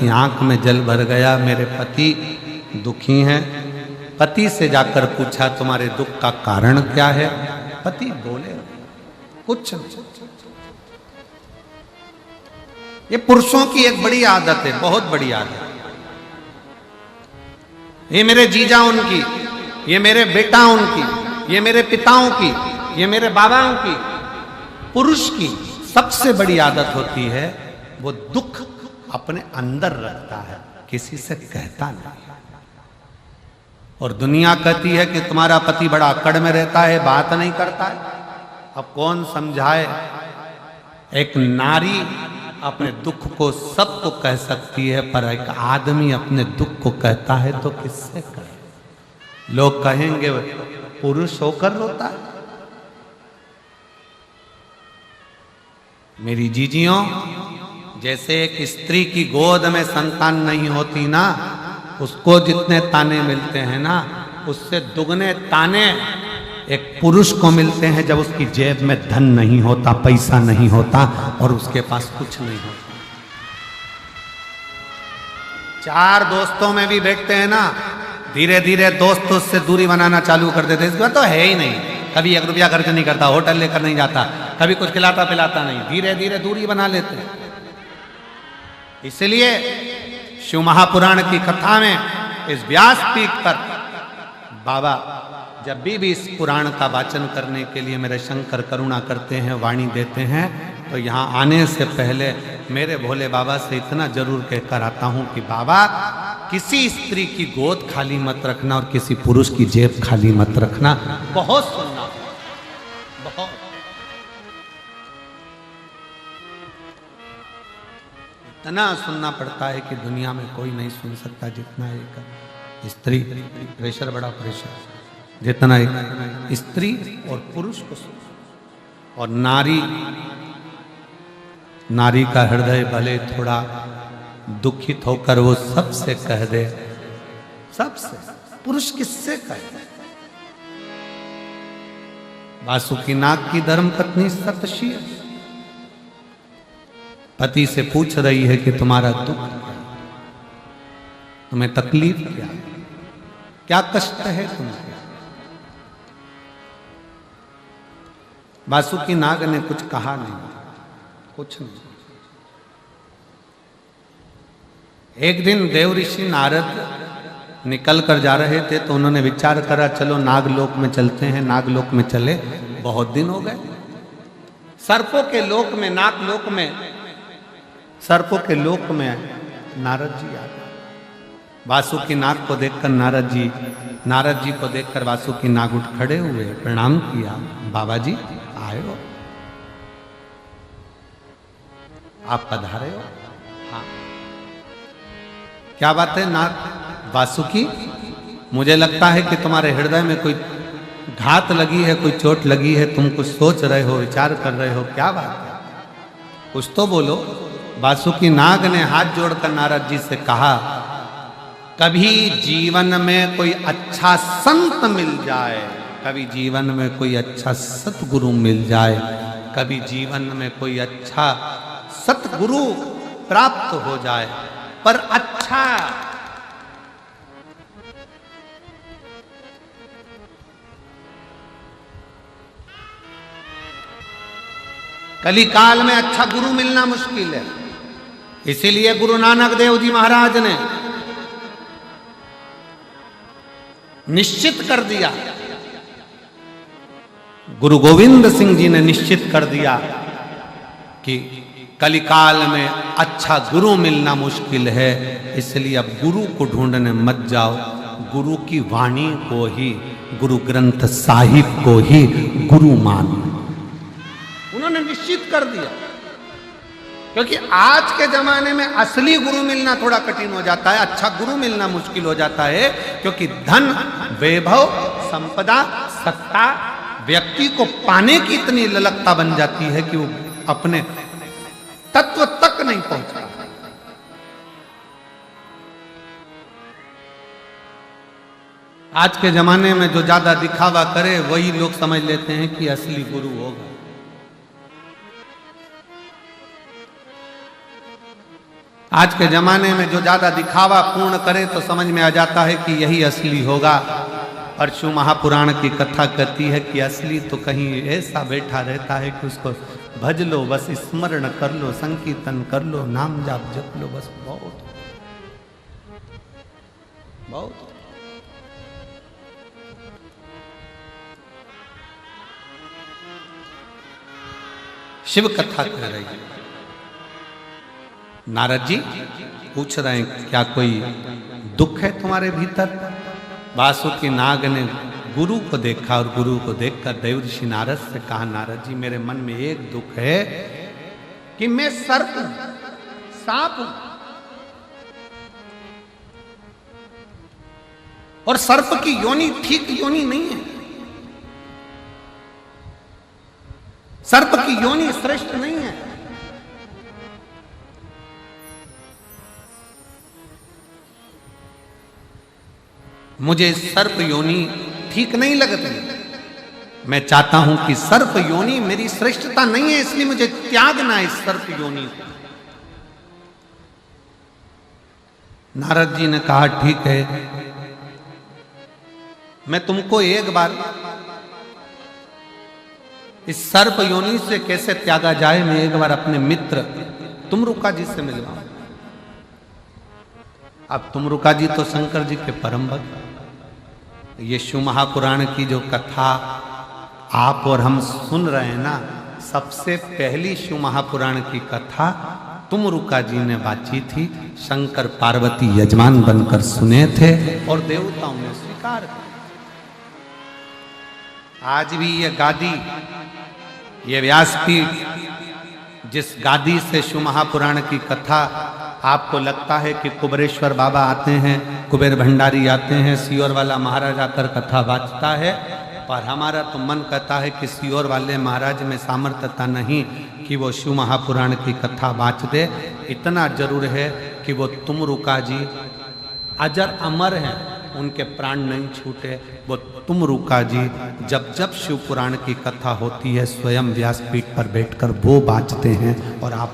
की आंख में जल भर गया, मेरे पति दुखी हैं। पति से जाकर पूछा तुम्हारे दुख का कारण क्या है? पति बोले कुछ नहीं। ये पुरुषों की एक बड़ी आदत है, बहुत बड़ी आदत। ये मेरे जीजा उनकी, ये मेरे बेटा उनकी, ये मेरे पिताओं की, ये मेरे बाबाओं की, पुरुष की सबसे बड़ी आदत होती है वो दुख अपने अंदर रखता है, किसी से कहता नहीं। और दुनिया कहती है कि तुम्हारा पति बड़ा अकड़ में रहता है, बात नहीं करता है। अब कौन समझाए? एक नारी अपने दुख को सबको कह सकती है, पर एक आदमी अपने दुख को कहता है तो किससे कहे? लोग कहेंगे पुरुष होकर रोता है। मेरी जीजियों, जैसे एक स्त्री की गोद में संतान नहीं होती ना, उसको जितने ताने मिलते हैं ना, उससे दुगने ताने एक पुरुष को मिलते हैं जब उसकी जेब में धन नहीं होता, पैसा नहीं होता और उसके पास कुछ नहीं होता। चार दोस्तों में भी बैठते हैं ना, धीरे धीरे दोस्त उससे दूरी बनाना चालू कर देते, इसके बाद तो है ही नहीं, कभी 1 रुपया खर्च नहीं करता, होटल लेकर नहीं जाता, कभी कुछ खिलाता पिलाता नहीं, धीरे धीरे दूरी बना लेते हैं। इसलिए शिव महापुराण की कथा में इस व्यासपीठ पर बाबा जब भी इस पुराण का वाचन करने के लिए मेरे शंकर करुणा करते हैं, वाणी देते हैं, तो यहाँ आने से पहले मेरे भोले बाबा से इतना जरूर कहकर आता हूँ कि बाबा, किसी स्त्री की गोद खाली मत रखना और किसी पुरुष की जेब खाली मत रखना। बहुत सुनना, बहुत। इतना सुनना पड़ता है कि दुनिया में कोई नहीं सुन सकता जितना एक स्त्री। प्रेशर, बड़ा प्रेशर, जितना एक स्त्री और पुरुष को सुन। और नारी का हृदय भले थोड़ा दुखित होकर वो सबसे कह दे, सबसे, पुरुष किससे कहे? वासुकीनाग की धर्मपत्नी सतशी पति से पूछ रही है कि तुम्हारा दुख क्या, तुम्हें तकलीफ क्या, क्या कष्ट है तुम्हें? वासुकीनाग ने कुछ कहा नहीं, कुछ नहीं। एक दिन देव ऋषि नारद निकल कर जा रहे थे तो उन्होंने विचार करा, चलो नागलोक में चलते हैं। नागलोक में चले, बहुत दिन हो गए। सर्पों के लोक में, नागलोक में, सर्पों के लोक में नारद जी आ गए। वासुकीनाग को देखकर नारद जी को देखकर वासुकीनाग उठ खड़े हुए, प्रणाम किया। बाबा जी आए हो, आप पधारे हो? हाँ। क्या बात है नाग वासुकी? मुझे लगता है कि तुम्हारे हृदय में कोई घात लगी है, कोई चोट लगी है, तुम कुछ सोच रहे हो, विचार कर रहे हो, क्या बात है? कुछ तो बोलो। वासुकीनाग ने हाथ जोड़कर नारद जी से कहा, कभी जीवन में कोई अच्छा संत मिल जाए, कभी जीवन में कोई अच्छा सतगुरु मिल जाए, कभी जीवन में कोई अच्छा सतगुरु प्राप्त हो जाए, पर अच्छा कलिकाल में अच्छा गुरु मिलना मुश्किल है। इसीलिए गुरु नानक देव जी महाराज ने निश्चित कर दिया, गुरु गोविंद सिंह जी ने निश्चित कर दिया कि कलिकाल में अच्छा गुरु मिलना मुश्किल है, इसलिए अब गुरु को ढूंढने मत जाओ, गुरु की वाणी को ही, गुरु ग्रंथ साहिब को ही गुरु मानो। उन्होंने निश्चित कर दिया, क्योंकि आज के जमाने में असली गुरु मिलना थोड़ा कठिन हो जाता है, अच्छा गुरु मिलना मुश्किल हो जाता है, क्योंकि धन, वैभव, संपदा, सत्ता व्यक्ति को पाने की इतनी ललकता बन जाती है कि वो अपने तत्व तक नहीं पहुंचता। आज के जमाने में जो ज्यादा दिखावा करे वही लोग समझ लेते हैं कि असली गुरु होगा। आज के जमाने में जो ज्यादा दिखावा पूर्ण करे तो समझ में आ जाता है कि यही असली होगा। और शिव महापुराण की कथा कहती है कि असली तो कहीं ऐसा बैठा रहता है कि उसको भज लो, बस स्मरण कर लो, संकीर्तन कर लो, नाम जाप जप लो, बस बहुत बहुत। शिव कथा कह रही है। नारद जी पूछ रहे हैं क्या कोई दुख है तुम्हारे भीतर? वासुकी नाग ने गुरु को देखा और गुरु को देखकर देवर्षि नारद से कहा, नारद जी मेरे मन में एक दुख है कि मैं सर्प हूं, सांप हूं, और सर्प की योनि ठीक योनि नहीं है। सर्प की योनि श्रेष्ठ नहीं है। मुझे सर्प योनि ठीक नहीं लगती। मैं चाहता हूं कि सर्प योनि मेरी श्रेष्ठता नहीं है, इसलिए मुझे त्यागना है इस सर्प योनि को। नारद जी ने कहा ठीक है, मैं तुमको एक बार इस सर्प योनि से कैसे त्यागा जाए, मैं एक बार अपने मित्र तुमरुका जी से मिलवाऊं। अब तुमरुका जी तो शंकर जी के परम भक्त। ये शिव महापुराण की जो कथा आप और हम सुन रहे हैं ना, सबसे पहली शिव महापुराण की कथा तुमरुका जी ने बाची थी। शंकर पार्वती यजमान बनकर सुने थे और देवताओं ने स्वीकार किया। आज भी ये गादी, ये व्यासपीठ, जिस गादी से शिव महापुराण की कथा, आपको लगता है कि कुबेरेश्वर बाबा आते हैं, कुबेर भंडारी आते हैं, सियोर वाला महाराज आकर कथा बाँचता है, पर हमारा तो मन कहता है कि सियोर वाले महाराज में सामर्थ्यता नहीं कि वो शिव महापुराण की कथा बाँच दे। इतना जरूर है कि वो तुमरुका जी अजर अमर हैं, उनके प्राण नहीं छूटे। वो तुमरुका जी जब जब शिव पुराण की कथा होती है स्वयं व्यासपीठ पर बैठकर वो बाँचते हैं और आप